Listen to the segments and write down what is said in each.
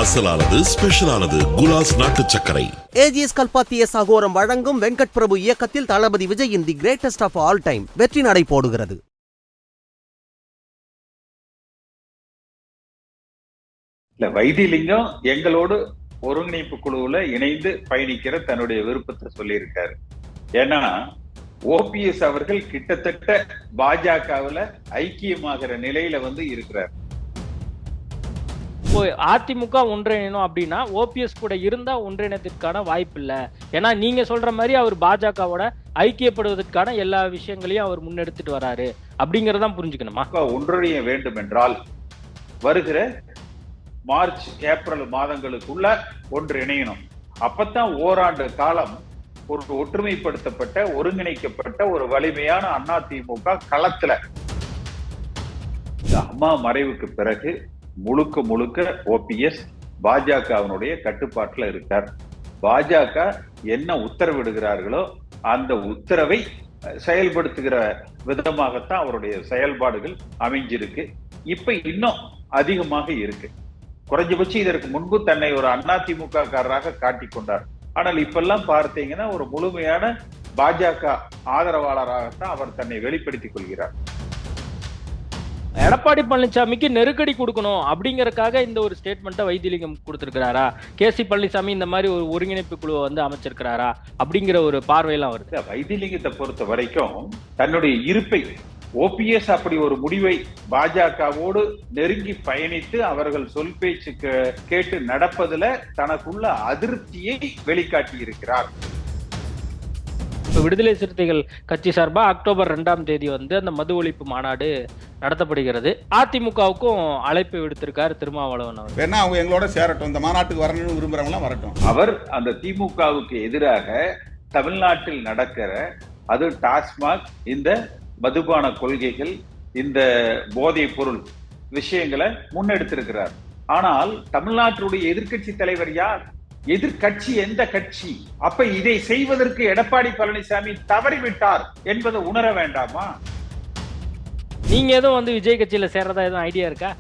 அசலானது ஸ்பெஷலானது குலாஸ் நாட்டு சர்க்கரை. ஏஜிஎஸ் கல்பாத்திய சகோரம் வழங்கும் வெங்கட் பிரபு இயக்கத்தில் தளபதி விஜயின் the greatest of all time வெற்றி நடை போடுகிறது. வைத்திலிங்கம் எங்களோடு ஒருங்கிணைப்பு குழுவுல இணைந்து பயணிக்கிற தன்னுடைய விருப்பத்தை சொல்லியிருக்காரு. ஏன்னா ஓபிஎஸ் அவர்கள் கிட்டத்தட்ட பாஜகவுல ஐக்கியமாகிற நிலையில இருக்கிறார். அதிமுக ஒன்றிணைணும் அப்படின்னா ஓபிஎஸ் கூட இருந்தா ஒன்றிணையத்திற்கான வாய்ப்பு இல்ல. ஏன்னா நீங்க சொல்ற மாதிரி அவர் பாஜகவோட ஐக்கியப்படுவதற்கான எல்லா விஷயங்களையும் அவர் முன்னெடுத்துட்டு வராரு அப்படிங்கறதான் புரிஞ்சுக்கணுமா? ஒன்றிணைய வேண்டும் என்றால் வருகிற மார்ச் ஏப்ரல் மாதங்களுக்குள்ள ஒன்றிணையணும். அப்பத்தான் ஓராண்டு காலம் ஒரு ஒற்றுமைப்படுத்தப்பட்ட ஒருங்கிணைக்கப்பட்ட ஒரு வலிமையான அதிமுக களத்துல. அம்மா மறைவுக்கு பிறகு முழுக்க முழுக்க ஓபிஎஸ் பாஜகவினுடைய கட்டுப்பாட்டுல இருக்கார். பாஜக என்ன உத்தரவிடுகிறார்களோ அந்த உத்தரவை செயல்படுத்துகிற விதமாகத்தான் அவருடைய செயல்பாடுகள் அமைஞ்சிருக்கு. இப்ப இன்னும் அதிகமாக இருக்கு. குறைஞ்சபட்சம் இதற்கு முன்பு தன்னை ஒரு அதிமுக காரராக காட்டிக்கொண்டார். ஆனால் இப்பெல்லாம் பார்த்தீங்கன்னா ஒரு முழுமையான பாஜக ஆதரவாளராகத்தான் அவர் தன்னை வெளிப்படுத்திக் கொள்கிறார். எடப்பாடி பழனிசாமிக்கு நெருக்கடி கொடுக்கணும் அப்படிங்கறதுக்காக இந்த ஒரு ஸ்டேட்மெண்ட்டை வைத்திலிங்கம் கொடுத்திருக்கிறாரா? கேசி பழனிசாமி இந்த மாதிரி ஒரு ஒருங்கிணைப்பு குழுவை அமைச்சிருக்கிறாரா அப்படிங்கிற ஒரு பார்வையெல்லாம் வருது. வைத்திலிங்கத்தை பொறுத்த வரைக்கும் தன்னுடைய இருப்பை ஓபிஎஸ் அப்படி ஒரு முடிவை பாஜகவோடு நெருங்கி பயணித்து அவர்கள் சொல் பேச்சு கேட்டு நடப்பதுல தனக்குள்ள அதிருப்தியை வெளிக்காட்டி இருக்கிறார். விடுதலை சிறுத்தைகள் கட்சி சார்பா அக்டோபர் 2ஆம் தேதி அந்த மது ஒழிப்பு மாநாடு நடத்தப்படுகிறது. அதிமுகவுக்கும் அழைப்பு விடுத்திருக்காரு திருமாவளவன் அவர். வேணா அவங்க எங்களோட சேரட்டும், இந்த மாநாட்டுக்கு வரணும்னு விரும்புறவங்க வரட்டும். அவர் அந்த திமுகவுக்கு எதிராக தமிழ்நாட்டில் நடக்கிற அது டாஸ்மாக், இந்த மதுபான கொள்கைகள், இந்த போதைப் பொருள் விஷயங்களை முன்னெடுத்திருக்கிறார். ஆனால் தமிழ்நாட்டுடைய எதிர்கட்சி தலைவர் யார்? எதிர்கட்சி எந்த கட்சி? அப்ப இதை செய்வதற்கு எடப்பாடி பழனிசாமி தவறிவிட்டார் என்பதை உணர வேண்டாமா? நீங்க எதுவும் விஜய் கட்சியில சேர்றதா எதுவும் ஐடியா இருக்கா?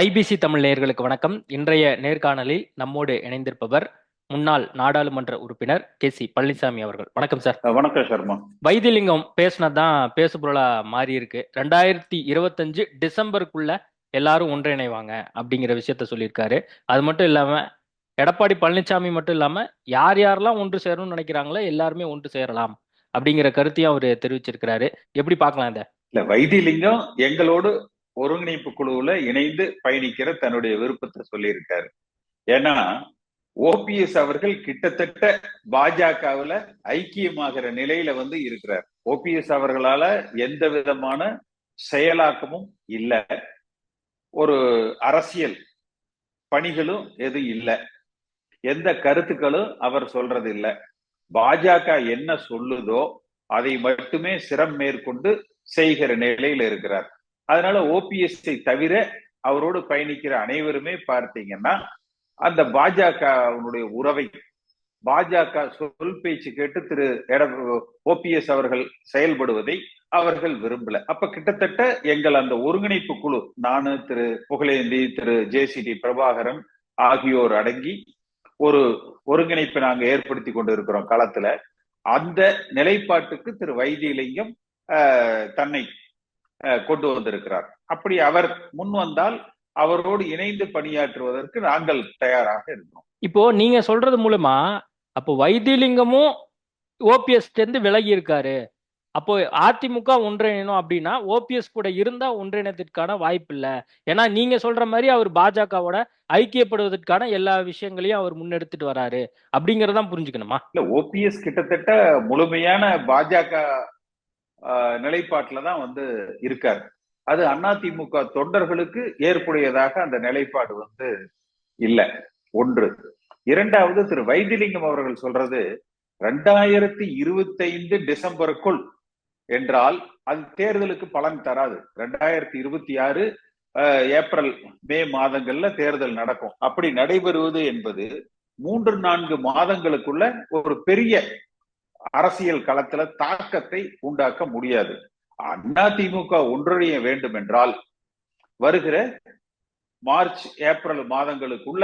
ஐபிசி தமிழ் நேயர்களுக்கு வணக்கம். இன்றைய நேர்காணலில் நம்மோடு இணைந்திருப்பவர் முன்னாள் நாடாளுமன்ற உறுப்பினர் கேசி பழனிசாமி அவர்கள். வணக்கம் சார். வணக்கம் சர்மா. வைத்திலிங்கம் பேசினதான் பேசுபொருளா மாறி இருக்கு. 2025 டிசம்பருக்குள்ள எல்லாரும் ஒன்றிணைவாங்க அப்படிங்கிற விஷயத்த சொல்லியிருக்காரு. அது மட்டும் இல்லாம எடப்பாடி பழனிசாமி மட்டும் இல்லாம யார் யாரெல்லாம் ஒன்று சேரணும்னு நினைக்கிறாங்களோ எல்லாருமே ஒன்று சேரலாம் அப்படிங்கிற கருத்தையும் அவர் தெரிவிச்சிருக்கிறாரு. எப்படி பார்க்கலாம் இத? இல்ல, வைத்திலிங்கம் எங்களோடு ஒருங்கிணைப்பு குழுவுல இணைந்து பயணிக்கிற தன்னுடைய விருப்பத்தை சொல்லியிருக்காரு. ஏன்னா ஓபிஎஸ் அவர்கள் கிட்டத்தட்ட பாஜகவுல ஐக்கியமாகிற நிலையில இருக்கிறார். ஓபிஎஸ் அவர்களால எந்த விதமான செயலாக்கமும் இல்லை, ஒரு அரசியல் பணிகளும் எதுவும் இல்லை, எந்த கருத்துக்களும் அவர் சொல்றது இல்லை. பாஜக என்ன சொல்லுதோ அதை மட்டுமே சிரம் மேற்கொண்டு செய்கிற நிலையில இருக்கிறார். அதனால ஓபிஎஸ்ஐ தவிர அவரோடு பயணிக்கிற அனைவருமே பார்த்தீங்கன்னா அந்த பாஜகவுடைய உறவை, பாஜக சொல் பேச்சு கேட்டு ஓபிஎஸ் அவர்கள் செயல்படுவதை அவர்கள் விரும்பல. அப்ப கிட்டத்தட்ட எங்கள் அந்த ஒருங்கிணைப்பு குழு, நானு, திரு புகழேந்தி, திரு ஜேசிடி பிரபாகரன் ஆகியோர் அடங்கி ஒரு ஒருங்கிணைப்பை நாங்க ஏற்படுத்தி கொண்டு இருக்கிறோம் களத்துல. அந்த நிலைப்பாட்டுக்கு திரு வைத்திலிங்கம் தன்னை கொண்டு வந்திருக்கிறார். அப்படி அவர் முன் வந்தால் அவரோடு இணைந்து பணியாற்றுவதற்கு நாங்கள் தயாராக இருக்கிறோம். இப்போ நீங்க சொல்றது மூலமா அப்போ வைத்திலிங்கமும் ஓபிஎஸ் விலகி இருக்காரு. அப்போ அதிமுக ஒன்றிணைணும் அப்படின்னா ஓபிஎஸ் கூட இருந்தா ஒன்றிணையத்திற்கான வாய்ப்பு இல்ல. ஏன்னா நீங்க சொல்ற மாதிரி அவர் பாஜகவோட ஐக்கியப்படுவதற்கான எல்லா விஷயங்களையும் அவர் முன்னெடுத்துட்டு வராரு அப்படிங்கறதான் புரிஞ்சுக்கணுமா? இல்ல, ஓபிஎஸ் கிட்டத்தட்ட முழுமையான பாஜக நிலைப்பாட்டுலதான் இருக்காரு. அது அதிமுக தொண்டர்களுக்கு ஏற்புடையதாக அந்த நிலைப்பாடு இல்ல. ஒன்று. இரண்டாவது, திரு வைத்திலிங்கம் அவர்கள் சொல்றது 2025 டிசம்பருக்குள் என்றால் அது தேர்தலுக்கு பலன் தராது. 2026 ஏப்ரல் மே மாதங்கள்ல தேர்தல் நடக்கும். அப்படி நடைபெறுவது என்பது 3-4 மாதங்களுக்குள்ள ஒரு பெரிய அரசியல் களத்துல தாக்கத்தை உண்டாக்க முடியாது. அதிமுக ஒன்றிணைய வேண்டும் என்றால் வருகிற மார்ச் ஏப்ரல் மாதங்களுக்குள்ள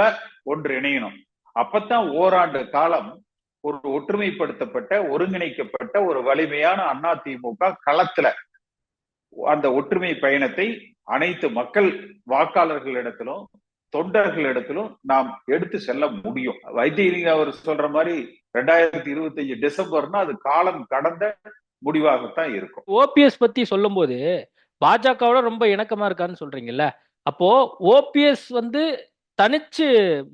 ஒன்றிணையணும். அப்பத்தான் ஓராண்டு காலம் ஒரு ஒற்றுமைப்படுத்தப்பட்ட ஒருங்கிணைக்கப்பட்ட ஒரு வலிமையான அதிமுக களத்துல அந்த ஒற்றுமை பயணத்தை அனைத்து மக்கள் வாக்காளர்களிடத்திலும் தொண்டர்களிடத்திலும் நாம் எடுத்து செல்ல முடியும். வைத்தியலிங்கம் அவர் சொல்ற மாதிரி 2025 டிசம்பர்னா அது காலம் கடந்த முடிவாகத்தான் இருக்கும். ஓபிஎஸ் பத்தி சொல்லும் போது பாஜகவோட ரொம்ப இணக்கமா இருக்கான்னு சொல்றீங்கல்ல, அப்போ ஓபிஎஸ் தனிச்சு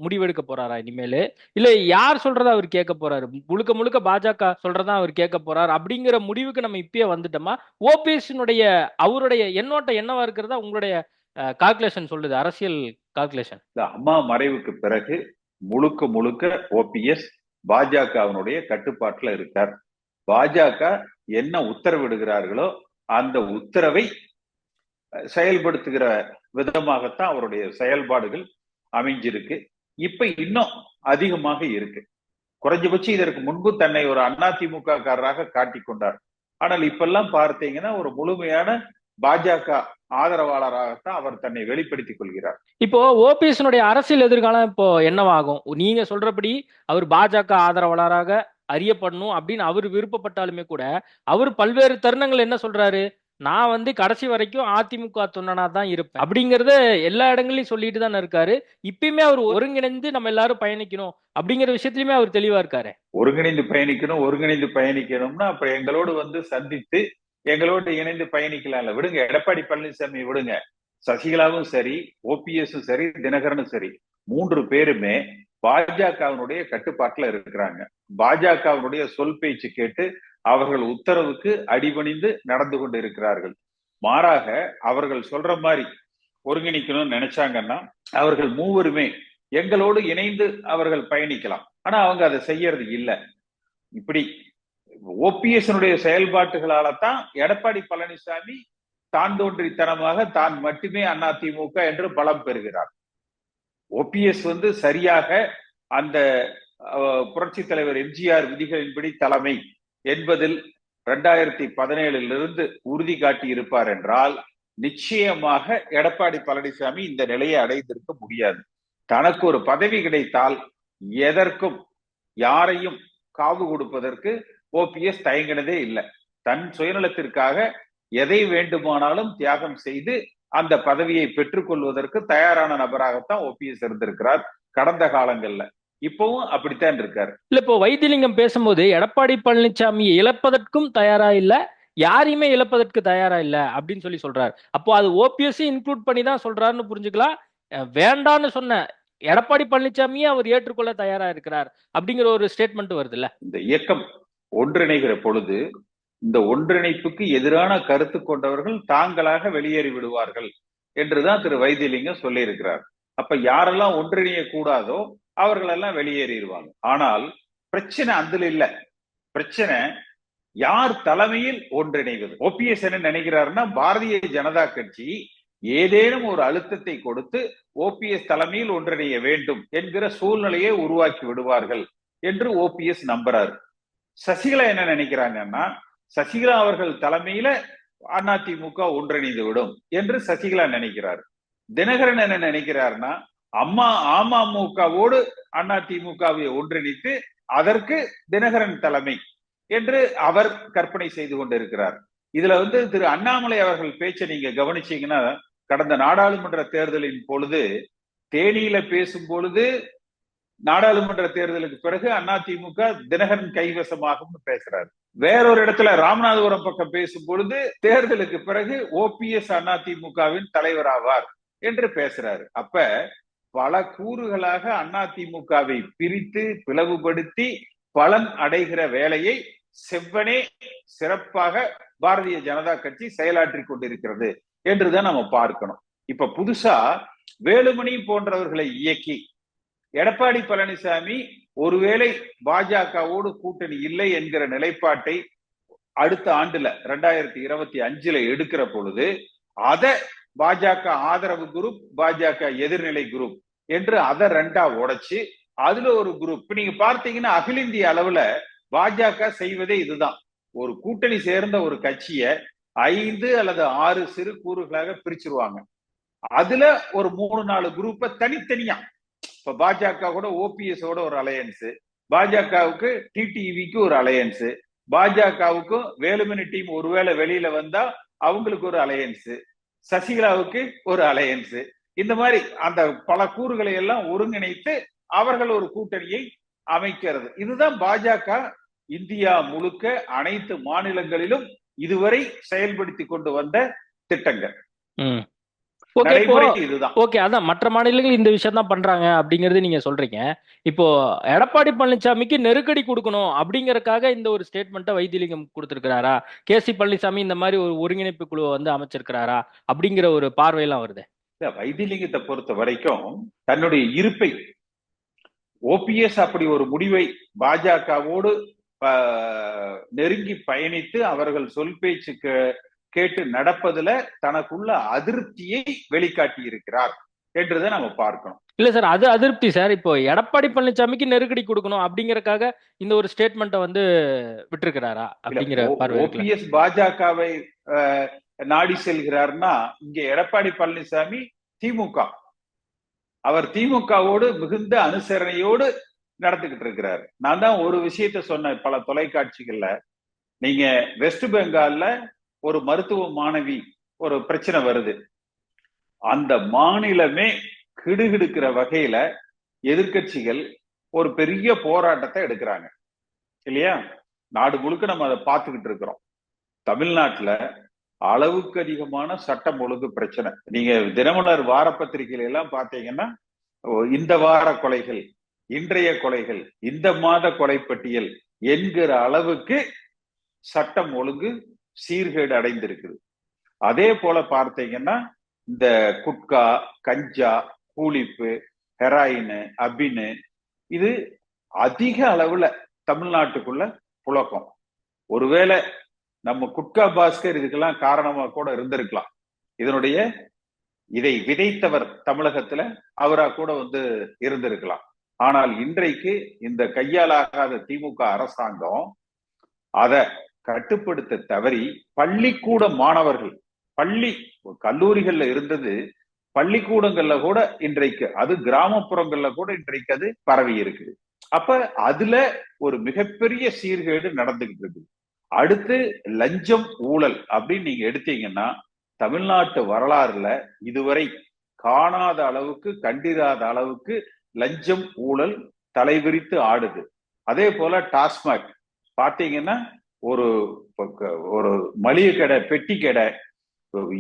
முடிவெடுக்க போறாரா இனிமேலு, இல்ல யார் சொல்றதா அவர் கேட்க போறாரு, முழுக்க முழுக்க பாஜக சொல்றதா அவர் கேட்க போறாரு அப்படிங்கிற முடிவுக்கு நம்ம இப்பயே வந்துட்டோமா? ஓபிஎஸ் அவருடைய எண்ணோட்டம் என்னவா இருக்கிறதா உங்களுடைய கால்குலேஷன் சொல்லுது, அரசியல் கால்குலேஷன்? அம்மா மறைவுக்கு பிறகு முழுக்க முழுக்க ஓபிஎஸ் பாஜகவினுடைய கட்டுப்பாட்டுல இருக்கார். பாஜக என்ன உத்தரவிடுகிறார்களோ அந்த உத்தரவை செயல்படுத்துகிற விதமாகத்தான் அவருடைய செயல்பாடுகள் அமைஞ்சிருக்கு. இப்ப இன்னும் அதிகமாக இருக்கு. குறைஞ்சபட்சம் இதற்கு முன்பு தன்னை ஒரு அதிமுக காரராக காட்டிக்கொண்டார். ஆனால் இப்பெல்லாம் பார்த்தீங்கன்னா ஒரு முழுமையான பாஜக ஆதரவாளராகத்தான் அவர் தன்னை வெளிப்படுத்திக் கொள்கிறார். இப்போ ஓபிஎஸ் அரசியல் எதிர்காலம் இப்போ என்னவாகும்? நீங்க சொல்றபடி அவர் பாஜக ஆதரவாளராக அறியப்படணும் அப்படின்னு அவர் விருப்பப்பட்டாலுமே கூட அவர் பல்வேறு தருணங்கள் என்ன சொல்றாரு, நான் கடைசி வரைக்கும் அதிமுக தொண்டனா தான் இருப்பேன் அப்படிங்கறத எல்லா இடங்களையும் சொல்லிட்டு தானே இருக்காரு. இப்பயுமே அவர் ஒருங்கிணைந்து நம்ம எல்லாரும் பயணிக்கணும் அப்படிங்கிற விஷயத்திலுமே அவர் தெளிவா இருக்காரு. ஒருங்கிணைந்து பயணிக்கணும்னா அப்ப எங்களோடு சந்தித்து எங்களோடு இணைந்து பயணிக்கலாம்ல. விடுங்க, எடப்பாடி பழனிசாமி விடுங்க, சசிகலாவும் சரி, ஓபிஎஸும் சரி, தினகரனும் சரி, 3 பேருமே பாஜகவினுடைய கட்டுப்பாட்டுல இருக்கிறாங்க. பாஜகவினுடைய சொல் பேச்சு கேட்டு அவர்கள் உத்தரவுக்கு அடிபணிந்து நடந்து கொண்டு இருக்கிறார்கள். மாறாக அவர்கள் சொல்ற மாதிரி ஒருங்கிணைக்கணும்னு நினைச்சாங்கன்னா அவர்கள் 3 எங்களோடு இணைந்து அவர்கள் பயணிக்கலாம். ஆனா அவங்க அதை செய்யறது இல்லை. இப்படி ஓபிஎஸ் செயல்பாட்டுகளால தான் எடப்பாடி பழனிசாமி தான் தோன்றித்தனமாக தான் மட்டுமே அதிமுக என்று பலம் பெறுகிறார். ஓபிஎஸ் சரியாக அந்த புரட்சி தலைவர் எம்ஜிஆர் விதிகளின்படி தலைமை என்பதில் 2017 உறுதி காட்டி இருப்பார் என்றால் நிச்சயமாக எடப்பாடி பழனிசாமி இந்த நிலையை அடைந்திருக்க முடியாது. தனக்கு ஒரு பதவி கிடைத்தால் எதற்கும் யாரையும் காவு கொடுப்பதற்கு ஓபிஎஸ் தயங்கினதே இல்லை. தன் சுயநலத்திற்காக எதை வேண்டுமானாலும் தியாகம் செய்து அந்த பதவியை பெற்றுக் கொள்வதற்கு தயாரான நபராகத்தான் ஓபிஎஸ் இருந்திருக்கிறார் கடந்த காலங்கள்ல. இப்பவும் அப்படித்தான் இருக்காரு. இல்ல, இப்போ வைத்திலிங்கம் பேசும்போது எடப்பாடி பழனிசாமியை இழப்பதற்கும் தயாரா இல்ல, யாரையுமே இழப்பதற்கு தயாரா இல்ல அப்படின்னு சொல்றாரு. அப்போ அது ஓபிஎஸ் இன்க்ளூட் பண்ணி தான் சொல்றாருன்னு புரிஞ்சுக்கலாம். வேண்டான்னு சொன்ன எடப்பாடி பழனிசாமியை அவர் ஏற்றுக்கொள்ள தயாரா இருக்கிறார் அப்படிங்கிற ஒரு ஸ்டேட்மெண்ட் வருது இல்ல. இந்த இயக்கம் ஒன்றிணைகிற பொழுது இந்த ஒன்றிணைப்புக்கு எதிரான கருத்து கொண்டவர்கள் தாங்களாக வெளியேறி விடுவார்கள் என்றுதான் திரு வைத்திலிங்கம் சொல்லி இருக்கிறார். அப்ப யாரெல்லாம் ஒன்றிணைய கூடாதோ அவர்கள் எல்லாம் வெளியேறிடுவாங்க. ஆனால் பிரச்சனை அதுல இல்ல. பிரச்சனை யார் தலைமையில் ஒன்றிணைவது. ஓபிஎஸ் என்ன நினைக்கிறாருன்னா பாரதிய ஜனதா கட்சி ஏதேனும் ஒரு அழுத்தத்தை கொடுத்து ஓபிஎஸ் தலைமையில் ஒன்றிணைய வேண்டும் என்கிற சூழ்நிலையை உருவாக்கி விடுவார்கள் என்று ஓபிஎஸ் நம்புறாரு. சசிகலா என்ன நினைக்கிறாங்கன்னா சசிகலா அவர்கள் தலைமையில அதிமுக ஒன்றிணைந்து விடும் என்று சசிகலா நினைக்கிறார். தினகரன் என்ன நினைக்கிறார்னா அமமுகவோடு அதிமுகவை ஒன்றிணைத்து அதற்கு தினகரன் தலைமை என்று அவர் கற்பனை செய்து கொண்டிருக்கிறார். இதுல திரு அண்ணாமலை அவர்கள் பேச்சை நீங்க கவனிச்சீங்கன்னா கடந்த நாடாளுமன்ற தேர்தலின் பொழுது தேனியில பேசும் பொழுது நாடாளுமன்ற தேர்தலுக்கு பிறகு அதிமுக தினகரன் கைவசமாகும் பேசுறாரு. வேறொரு இடத்துல ராமநாதபுரம் பக்கம் பேசும் பொழுது தேர்தலுக்கு பிறகு ஓபிஎஸ் அதிமுகவின் தலைவராவார் என்று பேசுறாரு. அப்ப பல கூறுகளாக அதிமுகவை பிரித்து பிளவுபடுத்தி பலன் அடைகிற வேலையை செவ்வனே சிறப்பாக பாரதிய ஜனதா கட்சி செயலாற்றி கொண்டிருக்கிறது என்றுதான் நம்ம பார்க்கணும். இப்ப புதுசா வேலுமணி போன்றவர்களை இயக்கி எடப்பாடி பழனிசாமி ஒருவேளை பாஜகவோடு கூட்டணி இல்லை என்கிற நிலைப்பாட்டை அடுத்த ஆண்டுல 2025 எடுக்கிற பொழுது அதை பாஜக ஆதரவு குரூப், பாஜக எதிர்நிலை குரூப் என்று அதை 2ஆ உடைச்சு அதுல ஒரு குரூப். இப்ப நீங்க பார்த்தீங்கன்னா அகில இந்திய அளவுல பாஜக செய்வதே இதுதான். ஒரு கூட்டணி சேர்ந்த ஒரு கட்சியை 5 அல்லது 6 சிறு கூறுகளாக பிரிச்சிருவாங்க. அதுல ஒரு 3-4 குரூப்பை தனித்தனியா, இப்ப பாஜக கூட ஓபிஎஸோட ஒரு அலையன்ஸ், பாஜகவுக்கு டிடிவிக்கு ஒரு அலையன்ஸ், பாஜகவுக்கும் வேலுமணி டீம் ஒருவேளை வெளியில வந்தா அவங்களுக்கு ஒரு அலையன்ஸ், சசிகலாவுக்கு ஒரு அலையன்ஸ், இந்த மாதிரி அந்த பல கூறுகளை எல்லாம் ஒருங்கிணைத்து அவர்கள் ஒரு கூட்டணியை அமைக்கிறது. இதுதான் பாஜக இந்தியா முழுக்க அனைத்து மாநிலங்களிலும் இதுவரை செயல்படுத்தி கொண்டு வந்த திட்டங்கள். நடைமுறை இதுதான். ஓகே, அதான் மற்ற மாநிலங்கள் இந்த விஷயம் தான் பண்றாங்க அப்படிங்கறது நீங்க சொல்றீங்க. இப்போ எடப்பாடி பழனிசாமிக்கு நெருக்கடி கொடுக்கணும் அப்படிங்கறதுக்காக இந்த ஒரு ஸ்டேட்மெண்ட்டை வைத்திலிங்கம் கொடுத்திருக்கிறாரா, கேசி பழனிசாமி இந்த மாதிரி ஒரு ஒருங்கிணைப்பு குழுவை வந்து அமைச்சிருக்கிறாரா அப்படிங்கிற ஒரு பார்வையெல்லாம் வருது. வைத்திலிங்கத்தை பொறுத்த வரைக்கும் தன்னுடைய இருப்பை, ஓபிஎஸ் அப்படி ஒரு முடிவை பாஜகவோடு நெருங்கி பயணித்து அவர்கள் சொல் பேச்சு கேட்டு நடப்பதுல தனக்குள்ள அதிருப்தியை வெளிக்காட்டி இருக்கிறார் என்றதை நம்ம பார்க்கணும். இல்ல சார், அது அதிருப்தி சார். இப்போ எடப்பாடி பழனிசாமிக்கு நெருக்கடி கொடுக்கணும் அப்படிங்கறக்காக இந்த ஒரு ஸ்டேட்மெண்ட்டை வந்து விட்டுருக்கிறாரா அப்படிங்கிற பார்வை. ஓபிஎஸ் பாஜகவை நாடி செல்கிறார்னா இங்க எடப்பாடி பழனிசாமி திமுக, அவர் திமுகவோடு மிகுந்த அனுசரணையோடு நடந்துகிட்டு இருக்கிறார். நான் தான் ஒரு விஷயத்த சொன்னேன் பல தொலைக்காட்சிகள்ல, நீங்க வெஸ்ட் பெங்கால்ல ஒரு மருத்துவ மாணவி ஒரு பிரச்சனை வருது, அந்த மாநிலமே கிடுகிடுக்கிற வகையில எதிர்கட்சிகள் ஒரு பெரிய போராட்டத்தை எடுக்கிறாங்க இல்லையா? நாடு முழுக்க நம்ம அதை பார்த்துக்கிட்டு இருக்கிறோம். தமிழ்நாட்டுல அளவுக்கு அதிகமான சட்டம் ஒழுங்கு பிரச்சனை. நீங்க தினமலர் வார பத்திரிகையில எல்லாம் பாத்தீங்கன்னா இந்த வார கொலைகள், இன்றைய கொலைகள், இந்த மாத கொலைப்பட்டியல் என்கிற அளவுக்கு சட்டம் ஒழுங்கு சீர்கேடு அடைந்திருக்குது. அதே போல பார்த்தீங்கன்னா இந்த குட்கா, கஞ்சா, கூலிப்பு, ஹெராயின், அபின், இது அதிக அளவுல தமிழ்நாட்டுக்குள்ள புழக்கம். ஒருவேளை நம்ம குட்கா பாஸ்கர் இதுக்கெல்லாம் காரணமா கூட இருந்திருக்கலாம். இதை விதைத்தவர் தமிழகத்துல அவரா கூட வந்து இருந்திருக்கலாம். ஆனால் இன்றைக்கு இந்த கையாலாகாத திமுக அரசாங்கம் அதை கட்டுப்படுத்த தவறி பள்ளிக்கூட மாணவர்கள், கல்லூரிகள்ல இருந்தது பள்ளிக்கூடங்கள்ல கூட இன்றைக்கு, அது கிராமப்புறங்கள்ல கூட இன்றைக்கு அது பரவி இருக்குது. அப்ப அதுல ஒரு மிகப்பெரிய சீர்கேடு நடந்துகிட்டு இருக்கு. அடுத்து லஞ்சம் ஊழல் அப்படின்னு நீங்க எடுத்தீங்கன்னா தமிழ்நாட்டு வரலாறுல இதுவரை காணாத அளவுக்கு, கண்டிராத அளவுக்கு லஞ்சம் ஊழல் தலைவிரித்து ஆடுது. அதே போல டாஸ்மாக் பாத்தீங்கன்னா ஒரு மளிகை கடை, பெட்டி கடை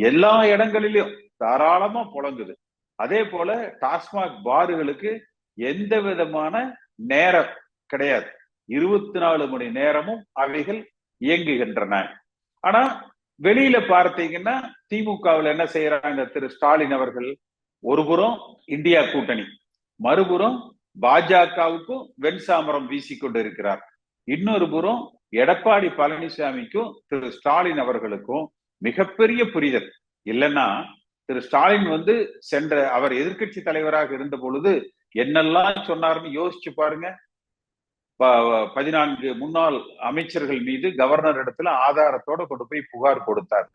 எல்லா இடங்களிலும் தாராளமா புழங்குது. அதே போல டாஸ்மாக் பார்களுக்கு எந்த விதமான நேரம் கிடையாது, 24 மணி நேரமும் அவைகள் இயங்குகின்றன. ஆனா வெளியில பார்த்தீங்கன்னா திமுகவில் என்ன செய்யறாங்க, திரு ஸ்டாலின் அவர்கள் ஒருபுறம் இந்தியா கூட்டணி, மறுபுறம் பாஜகவுக்கும் வெண்சாமரம் வீசிக்கொண்டு இருக்கிறார். இன்னொரு புறம் எடப்பாடி பழனிசாமிக்கும் திரு ஸ்டாலின் அவர்களுக்கும் மிகப்பெரிய புரிதல். இல்லைன்னா திரு ஸ்டாலின் வந்து அவர் எதிர்கட்சி தலைவராக இருந்த பொழுது என்னெல்லாம் சொன்னார்னு யோசிச்சு பாருங்க. 14 முன்னாள் அமைச்சர்கள் மீது கவர்னர் இடத்துல ஆதாரத்தோட கொண்டு போய் புகார் கொடுத்தார்.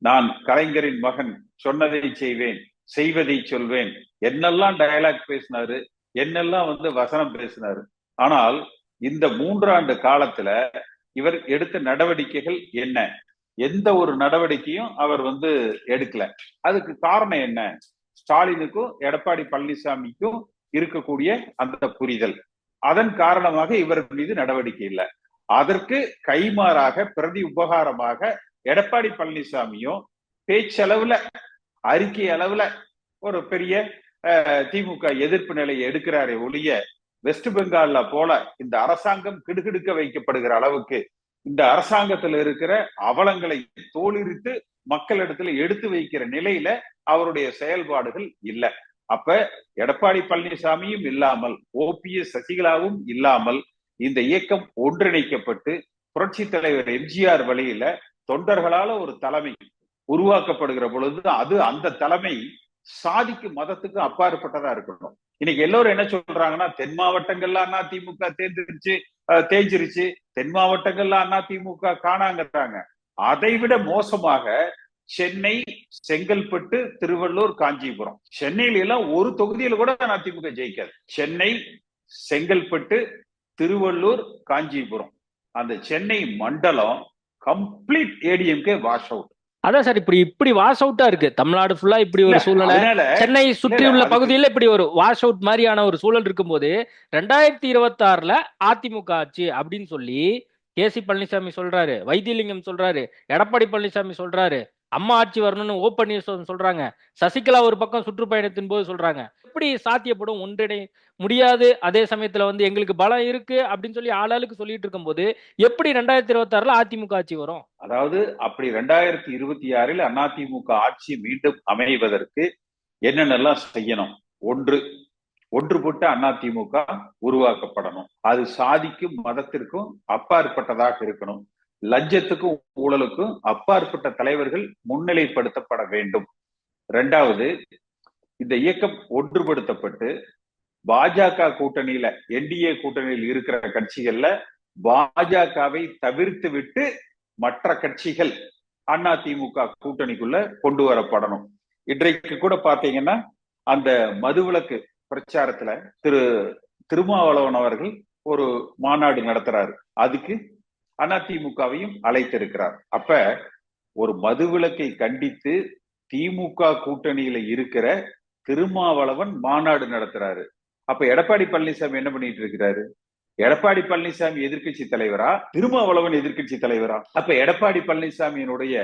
நான் கலைஞரின் மகன், சொன்னதை செய்வேன், செய்வதை சொல்வேன், என்னெல்லாம் டயலாக் பேசினாரு, என்னெல்லாம் வந்து வசனம் பேசினாரு. ஆனால் இந்த 3 ஆண்டு காலத்துல இவர் எடுத்த நடவடிக்கைகள் என்ன? எந்த ஒரு நடவடிக்கையும் அவர் வந்து எடுக்கல. அதுக்கு காரணம் என்ன? ஸ்டாலினுக்கும் எடப்பாடி பழனிசாமிக்கும் இருக்கக்கூடிய அந்த புரிதல், அதன் காரணமாக இவர் மீது நடவடிக்கை இல்லை. அதற்கு கைமாறாக பிரதி உபகாரமாக எடப்பாடி பழனிசாமியும் பேச்சளவுல, அறிக்கை அளவுல ஒரு பெரிய திமுக எதிர்ப்பு நிலையை எடுக்கிறாரே ஒழிய, வெஸ்ட் பெங்கால்ல போல இந்த அரசாங்கம் கிடுகிடுக்க வைக்கப்படுகிற அளவுக்கு இந்த அரசாங்கத்துல இருக்கிற அவலங்களை தோலுரித்து மக்களிடத்துல எடுத்து வைக்கிற நிலையில அவருடைய செயல்பாடுகள் இல்லை. அப்ப எடப்பாடி பழனிசாமியும் இல்லாமல், ஓபிஎஸ் சசிகலாவும் இல்லாமல் இந்த இயக்கம் ஒன்றிணைக்கப்பட்டு புரட்சி தலைவர் எம்ஜிஆர் வழியில தொண்டர்களால ஒரு தலைமை உருவாக்கப்படுகிற பொழுது அது அந்த தலைமை சாதிக்கு மதத்துக்கு அப்பாற்பட்டதா இருக்கணும். இன்னைக்கு எல்லோரும் என்ன சொல்றாங்கன்னா, தென் மாவட்டங்கள்ல அதிமுக தேஞ்சிருச்சு, தென் மாவட்டங்கள்ல அதிமுக காணாங்கிறாங்க. அதைவிட மோசமாக சென்னை, செங்கல்பட்டு, திருவள்ளூர், காஞ்சிபுரம். சென்னையில எல்லாம் ஒரு தொகுதியில கூட அதிமுக ஜெயிக்காது. சென்னை, செங்கல்பட்டு, திருவள்ளூர், காஞ்சிபுரம், அந்த சென்னை மண்டலம் கம்ப்ளீட் ஏடிஎம்கே வாஷ் அவுட். அதான் சார், இப்படி வாஷ் அவுட்டா இருக்கு தமிழ்நாடு ஃபுல்லா. இப்படி ஒரு சூழ்நிலை சென்னை சுற்றியுள்ள பகுதியில் இப்படி ஒரு வாஷ் அவுட் மாதிரியான ஒரு சூழல் இருக்கும்போது 2026 அதிமுக ஆட்சி அப்படின்னு சொல்லி கேசி பழனிசாமி சொல்றாரு, வைத்தியலிங்கம் சொல்றாரு, எடப்பாடி பழனிசாமி சொல்றாரு, அம்மா ஆட்சி வரணும்னு ஓ பன்னீர்செல்வம் சொல்றாங்க, சசிகலா ஒரு பக்கம் சுற்றுப்பயணத்தின் போது சொல்றாங்க. எப்படி சாத்தியப்படும்? ஒன்றிணை முடியாது. அதே சமயத்துல எங்களுக்கு பலம் இருக்கு அப்படின்னு சொல்லி ஆளாளுக்கு சொல்லிட்டு இருக்கும் போது எப்படி 2026 அதிமுக ஆட்சி வரும்? அதாவது அப்படி 2026 அதிமுக ஆட்சி மீண்டும் அமைவதற்கு என்னென்னலாம் செய்யணும்? ஒன்றுபட்ட அதிமுக உருவாக்கப்படணும். அது சாதிக்கும் மதத்திற்கும் அப்பாற்பட்டதாக இருக்கணும். லஞ்சத்துக்கும் ஊழலுக்கும் அப்பாற்பட்ட தலைவர்கள் முன்னிலைப்படுத்தப்பட வேண்டும். 2வது, இந்த இயக்கம் ஒன்றுபடுத்தப்பட்டு பாஜக கூட்டணியில, என்டிஏ கூட்டணியில் இருக்கிற கட்சிகள்ல பாஜகவை தவிர்த்து விட்டு மற்ற கட்சிகள் அதிமுக கூட்டணிக்குள்ள கொண்டு வரப்படணும். இன்றைக்கு கூட பாத்தீங்கன்னா அந்த மதுவிலக்கு பிரச்சாரத்துல திருமாவளவன் அவர்கள் ஒரு மாநாடு நடத்துறாரு. அதுக்கு அதிமுகவையும் அழைத்திருக்கிறார். அப்ப ஒரு மதுவிலக்கை கண்டித்து திமுக கூட்டணியில இருக்கிற திருமாவளவன் மாநாடு நடத்துறாரு. அப்ப எடப்பாடி பழனிசாமி என்ன பண்ணிட்டு இருக்கிறாரு? எடப்பாடி பழனிசாமி எதிர்கட்சி தலைவரா, திருமாவளவன் எதிர்கட்சி தலைவரா? அப்ப எடப்பாடி பழனிசாமியினுடைய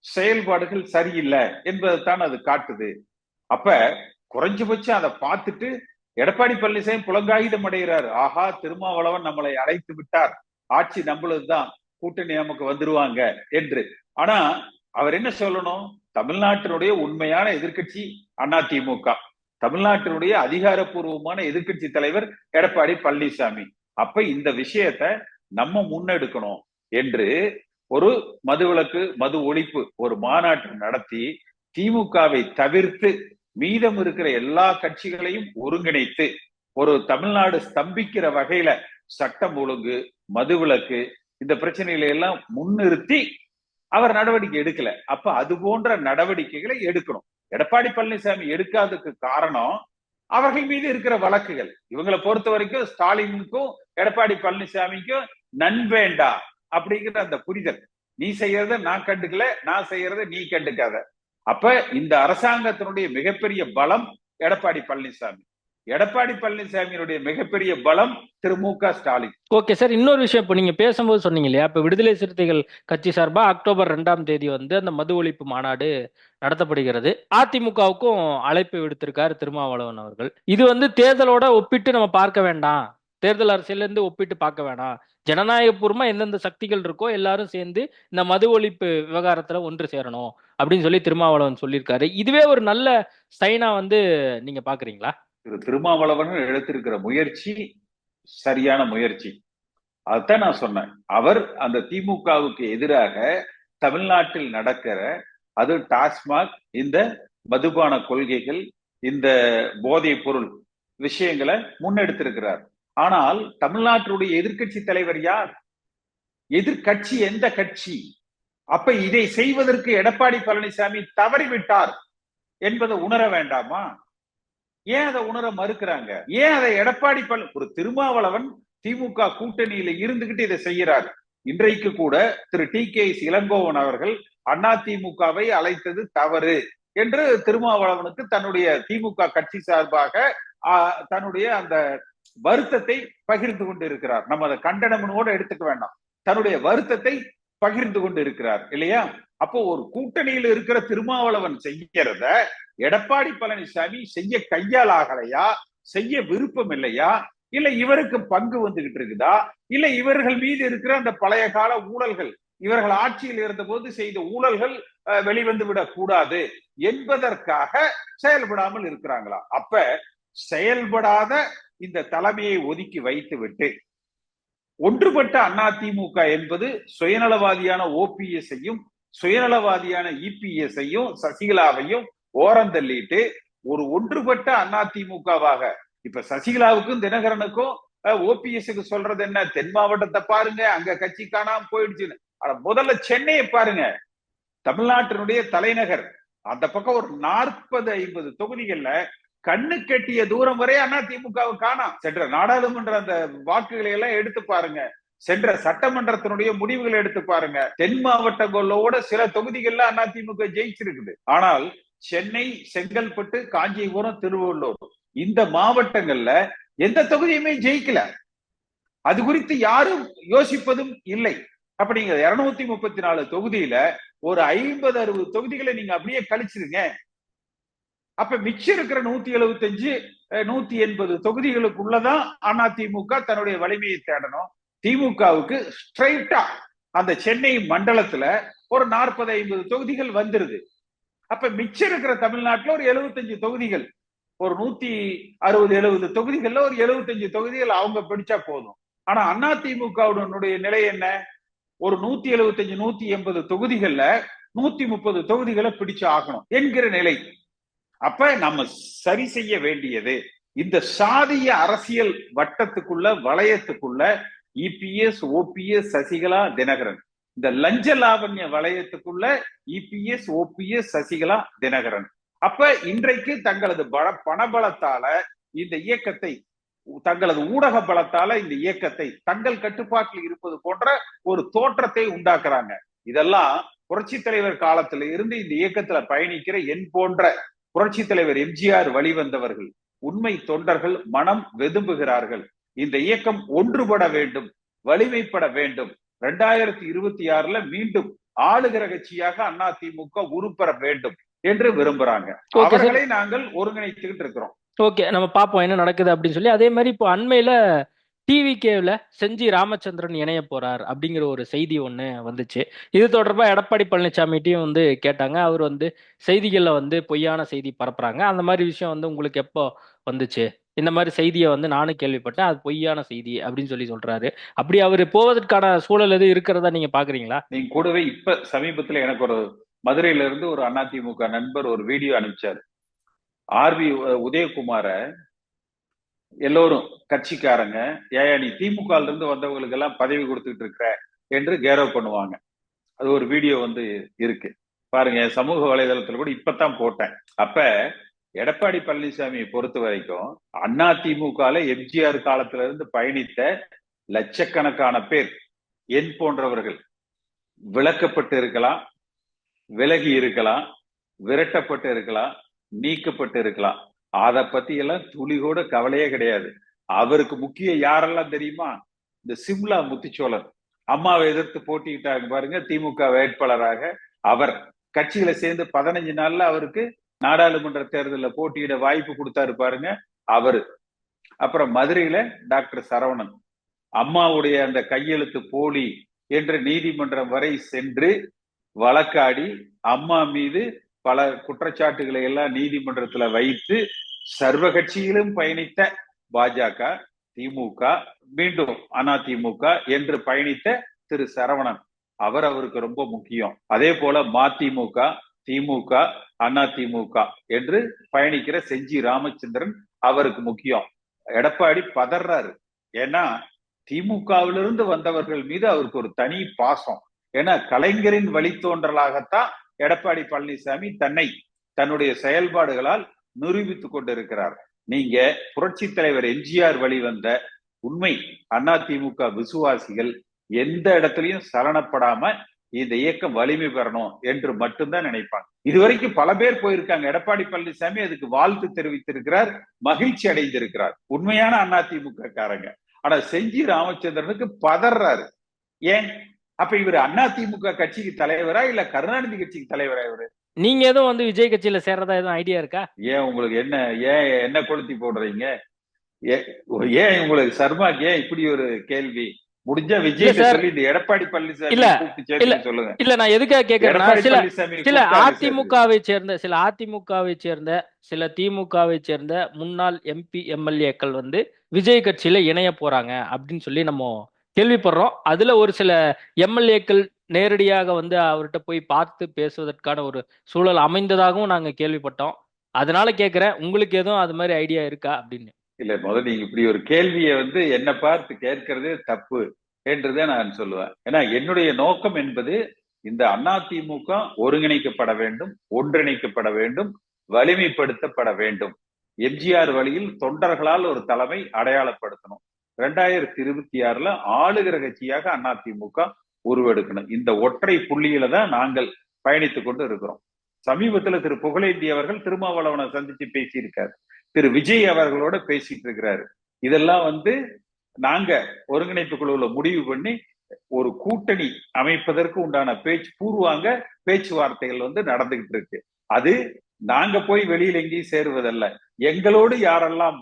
செயல்பாடுகள் சரியில்லை என்பதைத்தான் அது காட்டுது. அப்ப குறைஞ்சபட்சம் அதை பார்த்துட்டு எடப்பாடி பழனிசாமி புலங்காயுதம் அடைகிறார். ஆஹா, திருமாவளவன் நம்மளை அழைத்து விட்டார், ஆட்சி நம்மளதுதான், கூட்டணி நமக்கு வந்துருவாங்க என்று. ஆனா அவர் என்ன சொல்லணும்? தமிழ்நாட்டினுடைய உண்மையான எதிர்கட்சி அதிமுக, தமிழ்நாட்டினுடைய அதிகாரப்பூர்வமான எதிர்கட்சி தலைவர் எடப்பாடி பழனிசாமி. அப்ப இந்த விஷயத்த நம்ம முன்னெடுக்கணும் என்று ஒரு மதுவிலக்கு, மது ஒழிப்பு ஒரு மாநாட்டை நடத்தி திமுகவை தவிர்த்து மீதம் இருக்கிற எல்லா கட்சிகளையும் ஒருங்கிணைத்து ஒரு தமிழ்நாடு ஸ்தம்பிக்கிற வகையில சட்டம் ஒழுங்கு, மதுவிலக்கு, இந்த பிரச்சனைகளை எல்லாம் முன்னிறுத்தி அவர் நடவடிக்கை எடுக்கல. அப்ப அது போன்ற நடவடிக்கைகளை எடுக்கணும். எடப்பாடி பழனிசாமி எடுக்காததுக்கு காரணம் அவர்கள் மீது இருக்கிற வழக்குகள். இவங்களை பொறுத்த வரைக்கும் ஸ்டாலினுக்கும் எடப்பாடி பழனிசாமிக்கும் நன்வேண்டா அப்படிங்கிற அந்த புரிதல். நீ செய்யறத நான் கண்டுக்கல, நான் செய்யறத நீ கண்டுக்காத. அப்ப இந்த அரசாங்கத்தினுடைய மிகப்பெரிய பலம் எடப்பாடி பழனிசாமி, எடப்பாடி பழனிசாமியினுடைய மிகப்பெரிய பலம் திரு மு.க. ஸ்டாலின். ஓகே சார், இன்னொரு விஷயம், இப்போ நீங்க பேசும்போது சொன்னீங்க இல்லையா, இப்ப விடுதலை சிறுத்தைகள் கட்சி சார்பா அக்டோபர் 2ஆம் தேதி அந்த மது ஒழிப்பு மாநாடு நடத்தப்படுகிறது. அதிமுகவுக்கும் அழைப்பு விடுத்திருக்காரு திருமாவளவன் அவர்கள். இது தேர்தலோட ஒப்பிட்டு நம்ம பார்க்க வேண்டாம், தேர்தல் அரசியல இருந்து ஒப்பிட்டு பார்க்க வேண்டாம், ஜனநாயகபூர்வமா எந்தெந்த சக்திகள் இருக்கோ எல்லாரும் சேர்ந்து இந்த மது ஒழிப்பு விவகாரத்துல ஒன்று சேரணும் அப்படின்னு சொல்லி திருமாவளவன் சொல்லியிருக்காரு. இதுவே ஒரு நல்ல சைனா நீங்க பாக்குறீங்களா? திருமாவளவன் எடுத்திருக்கிற முயற்சி சரியான முயற்சி. அதுதான் நான் சொன்னேன். அவர் அந்த திமுகவுக்கு எதிராக தமிழ்நாட்டில் நடக்கிற அது டாஸ்மாக், இந்த மதுபான கொள்கைகள், இந்த போதைப் பொருள் விஷயங்களை முன்னெடுத்திருக்கிறார். ஆனால் தமிழ்நாட்டினுடைய எதிர்கட்சி தலைவர் யார்? எதிர்கட்சி எந்த கட்சி? அப்ப இதை செய்வதற்கு எடப்பாடி பழனிசாமி தவறிவிட்டார் என்பதை உணர வேண்டாமா? ஏன் அதை உணர மறுக்கிறாங்க? ஏன் அதை எடப்பாடி ஒரு திருமாவளவன் திமுக கூட்டணியில இருந்துகிட்டு இதை செய்யறாரு. இன்றைக்கு கூட திரு டி.கே.எஸ். இளங்கோவன் அவர்கள் அதிமுகவை அழைத்தது தவறு என்று திருமாவளவனுக்கு தன்னுடைய திமுக கட்சி சார்பாக தன்னுடைய அந்த வருத்தத்தை பகிர்ந்து கொண்டு இருக்கிறார். நம்ம அதை கண்டனமோட எடுத்துக்க வேண்டாம், தன்னுடைய வருத்தத்தை பகிர்ந்து கொண்டு இருக்கிறார் இல்லையா? அப்போ ஒரு கூட்டணியில் இருக்கிற திருமாவளவன் செய்யறத எடப்பாடி பழனிசாமி செய்ய கையால் ஆகலையா, செய்ய விருப்பம் இல்லையா, இல்ல இவருக்கு பங்கு வந்துகிட்டு இருக்குதா, இல்ல இவர்கள் மீது இருக்கிற அந்த பழைய கால ஊழல்கள், இவர்கள் ஆட்சியில் இருந்த போது செய்த ஊழல்கள் வெளிவந்து விடக் கூடாது என்பதற்காக செயல்படாமல் இருக்கிறாங்களா? அப்ப செயல்படாத இந்த தலைமையை ஒதுக்கி வைத்து விட்டு ஒன்றுபட்ட அதிமுக என்பது சுயநலவாதியான ஓபிஎஸ்ஐயும் சுயநலவாதியான இபிஎஸ்ஐயும் சசிகலாவையும் ஓரந்தள்ளிட்டு ஒரு ஒன்றுபட்ட அதிமுகவாக, இப்ப சசிகலாவுக்கும் தினகரனுக்கும் ஓபிஎஸ்க்கு சொல்றது என்ன? தென் மாவட்டத்தை பாருங்க, அங்க கட்சி காணாம போயிடுச்சுன்னு. ஆனா முதல்ல சென்னையை பாருங்க, தமிழ்நாட்டினுடைய தலைநகர். அந்த பக்கம் ஒரு 40-50 தொகுதிகள்ல கண்ணு கெட்டிய தூரம் வரை அதிமுகவை காணோம். சென்ற நாடாளுமன்ற அந்த வாக்குகளை எல்லாம் எடுத்து பாருங்க, சென்ற சட்டமன்றத்தினுடைய முடிவுகளை எடுத்து பாருங்க. தென் மாவட்டங்களோட சில தொகுதிகள்ல அதிமுக ஜெயிச்சிருக்குது. ஆனால் சென்னை, செங்கல்பட்டு, காஞ்சிபுரம், திருவள்ளூர் இந்த மாவட்டங்கள்ல எந்த தொகுதியுமே ஜெயிக்கல. அது குறித்து யாரும் யோசிப்பதும் இல்லை. அப்ப நீங்க 234 தொகுதியில ஒரு 50-60 தொகுதிகளை நீங்க அப்படியே கழிச்சிருங்க. அப்ப மிச்சம் இருக்கிற 175-180 தொகுதிகளுக்குள்ளதான் அதிமுக தன்னுடைய வலிமையை தேடணும். திமுகவுக்கு ஸ்ட்ரைட்டா அந்த சென்னை மண்டலத்துல ஒரு 40-50 தொகுதிகள் வந்துருது. அப்ப மிச்சம் இருக்கிற தமிழ்நாட்டுல ஒரு 75 தொகுதிகள், ஒரு 160-70 தொகுதிகள்ல ஒரு 75 தொகுதிகள் அவங்க பிடிச்சா போதும். ஆனா அதிமுகவுடைய நிலை என்ன? ஒரு 175-180 தொகுதிகள்ல 130 தொகுதிகளை பிடிச்சு ஆகணும் என்கிற நிலை. அப்ப நம்ம சரி செய்ய வேண்டியது இந்த சாதிய அரசியல் வட்டத்துக்குள்ள, வளையத்துக்குள்ள இபிஎஸ், ஓபிஎஸ், சசிகலா, தினகரன், இந்த லஞ்ச லாவண்ய வளையத்துக்குள்ள இபிஎஸ், ஓபிஎஸ், சசிகலா, தினகரன். அப்ப இன்றைக்கு தங்களது பணபலத்தால இந்த இயக்கத்தை, தங்களது ஊடக பலத்தால இந்த இயக்கத்தை தங்கள் கட்டுப்பாட்டில் இருப்பது போன்ற ஒரு தோற்றத்தை உண்டாக்குறாங்க. இதெல்லாம் புரட்சி தலைவர் காலத்துல இருந்து இந்த இயக்கத்துல பயணிக்கிற என் போன்ற புரட்சி தலைவர் எம்ஜிஆர் வழிவந்தவர்கள், உண்மை தொண்டர்கள் மனம் வெதும்புகிறார்கள். இந்த இயக்கம் ஒன்றுபட வேண்டும், வலிமைப்பட வேண்டும். 2026 மீண்டும் ஆளுகிற கட்சியாக அதிமுக உருப்பெற வேண்டும் என்று விரும்புறாங்க. அவர்களை நாங்கள் ஒருங்கிணைத்துக்கிட்டு இருக்கிறோம். ஓகே, நம்ம பார்ப்போம் என்ன நடக்குது அப்படின்னு சொல்லி. அதே மாதிரி இப்போ அண்மையில டிவிகேவில் செஞ்சி ராமச்சந்திரன் இணைய போறார் அப்படிங்கிற ஒரு செய்தி ஒன்று வந்துச்சு. இது தொடர்பா எடப்பாடி பழனிசாமிட்டையும் வந்து கேட்டாங்க. அவர் வந்து செய்திகளில் வந்து பொய்யான செய்தி பரப்புறாங்க, அந்த மாதிரி விஷயம் வந்து உங்களுக்கு எப்போ வந்துச்சு? இந்த மாதிரி செய்தியை வந்து நானும் கேள்விப்பட்டேன், அது பொய்யான செய்தி அப்படின்னு சொல்லி சொல்றாரு. அப்படி அவர் போவதற்கான சூழல் எது இருக்கிறதா நீங்க பாக்குறீங்களா? நீங்க கூடவே இப்ப சமீபத்துல எனக்கு ஒரு மதுரையில இருந்து ஒரு அதிமுக நண்பர் ஒரு வீடியோ அனுப்பிச்சாரு. ஆர்வி உதயகுமார எல்லோரும் கட்சிக்காரங்க, ஏயா நீ திமுக இருந்து வந்தவங்களுக்கு எல்லாம் பதவி கொடுத்துட்டு இருக்கிற என்று கேரவ் பண்ணுவாங்க. அது ஒரு வீடியோ வந்து இருக்கு பாருங்க, சமூக வலைதளத்துல கூட இப்பதான் போட்டேன். அப்ப எடப்பாடி பழனிசாமியை பொறுத்த வரைக்கும் அதிமுகல எம்ஜிஆர் காலத்துல இருந்து பயணித்த லட்சக்கணக்கான பேர், என் போன்றவர்கள் விலக்கப்பட்டு இருக்கலாம், விலகி இருக்கலாம், விரட்டப்பட்டு இருக்கலாம், நீக்கப்பட்டு இருக்கலாம். அதை பத்தி எல்லாம் துளி கூட கவலையே கிடையாது. அவருக்கு முக்கிய யாரெல்லாம் தெரியுமா? இந்த சிம்லா முத்துச்சோழன், அம்மாவை எதிர்த்து போட்டிக்கிட்டாங்க பாருங்க திமுக வேட்பாளராக. அவர் கட்சியில சேர்ந்து 15 நாள்ல அவருக்கு நாடாளுமன்ற தேர்தலில் போட்டியிட வாய்ப்பு கொடுத்தாரு பாருங்க, அவரு. அப்புறம் மதுரையில டாக்டர் சரவணன், அம்மாவுடைய அந்த கையெழுத்து போலி என்று நீதிமன்றம் வரை சென்று வழக்காடி அம்மா மீது பல குற்றச்சாட்டுகளை எல்லாம் நீதிமன்றத்துல வைத்து சர்வ கட்சியிலும் பயணித்த பாஜக, திமுக, மீண்டும் அதிமுக என்று பயணித்த திரு சரவணன், அவருக்கு ரொம்ப முக்கியம். அதே போல மதிமுக, திமுக, அதிமுக என்று பயணிக்கிற செஞ்சி ராமச்சந்திரன் அவருக்கு முக்கியம். எடப்பாடி பதறாரு, ஏன்னா திமுகவிலிருந்து வந்தவர்கள் மீது அவருக்கு ஒரு தனி பாசம். ஏன்னா கலைஞரின் வழித்தோன்றலாகத்தான் எடப்பாடி பழனிசாமி தன்னுடைய செயல்பாடுகளால் நிரூபித்துக் கொண்டிருக்கிறார். நீங்க புரட்சி தலைவர் எம்ஜிஆர் வழிவந்த உண்மை அதிமுக விசுவாசிகள் எந்த இடத்துலயும் சலனப்படாம இந்த இயக்கம் வலிமை பெறணும் என்று மட்டும்தான் நினைப்பாங்க. இதுவரைக்கும் பல பேர் போயிருக்காங்க. எடப்பாடி பழனிசாமி அதுக்கு வாழ்த்து தெரிவித்திருக்கிறார், மகிழ்ச்சி அடைந்திருக்கிறார், உண்மையான அதிமுக காரங்க. ஆனா செஞ்சி ராமச்சந்திரனுக்கு பதறாரு. ஏன்? அப்ப இவர் அதிமுக கட்சிக்கு தலைவரா இல்ல கருணாநிதி கட்சிக்கு தலைவரா? இவரு நீங்க எதுவும் வந்து விஜய் கட்சியில சேர்றதா எதுவும் ஐடியா இருக்கா? ஏன் உங்களுக்கு என்ன கொளுத்தி போடுறீங்க? ஏன் உங்களுக்கு சர்மாக்கு ஏன் இப்படி ஒரு கேள்வி? முடிஞ்ச விஜய் சொல்லி இந்த எடப்பாடி பழனிசாமி சொல்லுங்க. இல்ல நான் எதுக்காக கேட்கிறேன், சில அதிமுகவை சேர்ந்த சில திமுகவை சேர்ந்த முன்னாள் எம்பி எம்எல்ஏக்கள் வந்து விஜய் கட்சியில இணைய போறாங்க அப்படின்னு சொல்லி நம்ம கேள்விப்படுறோம். அதுல ஒரு சில எம்எல்ஏக்கள் நேரடியாக வந்து அவர்கிட்ட போய் பார்த்து பேசுவதற்கான ஒரு சூழல் அமைந்ததாகவும் நாங்க கேள்விப்பட்டோம். அதனால கேட்கிறேன், உங்களுக்கு எதுவும் அது மாதிரி ஐடியா இருக்கா அப்படின்னு. இல்ல, முதல்ல நீங்க இப்படி ஒரு கேள்வியை வந்து என்ன பார்த்து கேட்கறதே தப்பு. என்றுதான் நான் சொல்லுவேன். ஏன்னா என்னுடைய நோக்கம் என்பது இந்த அதிமுக ஒருங்கிணைக்கப்பட வேண்டும், ஒன்றிணைக்கப்பட வேண்டும், வலிமைப்படுத்தப்பட வேண்டும். எம்ஜிஆர் வழியில் தொண்டர்களால் ஒரு தலைமை அடையாளப்படுத்தணும். 2026 ஆளுகிற கட்சியாக அதிமுக உருவெடுக்கணும். இந்த ஒற்றை புள்ளியில தான் நாங்கள் பயணித்துக் கொண்டு இருக்கிறோம். சமீபத்துல திரு புகழேந்தி அவர்கள் திருமாவளவனை சந்திச்சு பேசியிருக்காரு. திரு விஜய் அவர்களோட பேசிட்டு இருக்கிறாரு. இதெல்லாம் நாங்க ஒருங்கிணைப்பு குழுவுல முடிவு பண்ணி ஒரு கூட்டணி அமைப்பதற்கு உண்டான பூர்வாங்க பேச்சுவார்த்தைகள் நடந்துகிட்டு இருக்கு. அது நாங்க போய் வெளியில எங்கேயும் சேருவதல்ல. எங்களோடு யாரெல்லாம்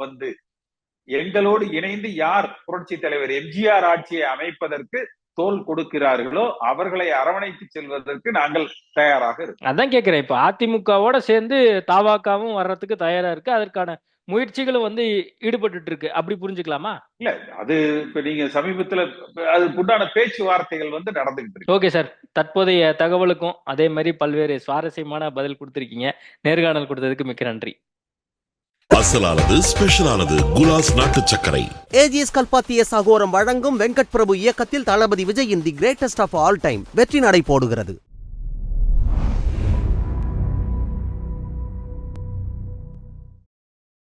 எங்களோடு இணைந்து யார் புரட்சி தலைவர் எம்ஜிஆர் ஆட்சியை அமைப்பதற்கு தோல் கொடுக்கிறார்களோ அவர்களை அரவணைத்து செல்வதற்கு நாங்கள் தயாராக இருக்கோம். அதான் கேக்குறேன். இப்ப அதிமுகவோட சேர்ந்து தாவாக்காவும் வர்றதுக்கு தயாரா இருக்கு. அதற்கான முயற்சிகளும் ஈடுபட்டு இருக்கு. அப்படி புரிஞ்சுக்கலாமா? இல்ல, அது இப்ப நீங்க சமீபத்துல அதுக்கு உண்டான பேச்சுவார்த்தைகள் நடந்துகிட்டு இருக்கு. Okay sir. தற்போதைய தகவலுக்கும் அதே மாதிரி பல்வேறு சுவாரஸ்யமான பதில் கொடுத்திருக்கீங்க. நேர்காணல் கொடுத்ததுக்கு மிக்க நன்றி. அசலானது ஸ்பெஷலானது குலாஸ் நாட்டு சர்க்கரை. ஏஜிஎஸ் கல்பாத்திய சகோரம் வழங்கும் வெங்கட் பிரபு இயக்கத்தில் தளபதி விஜயின் the greatest of all time வெற்றி நடை போடுகிறது.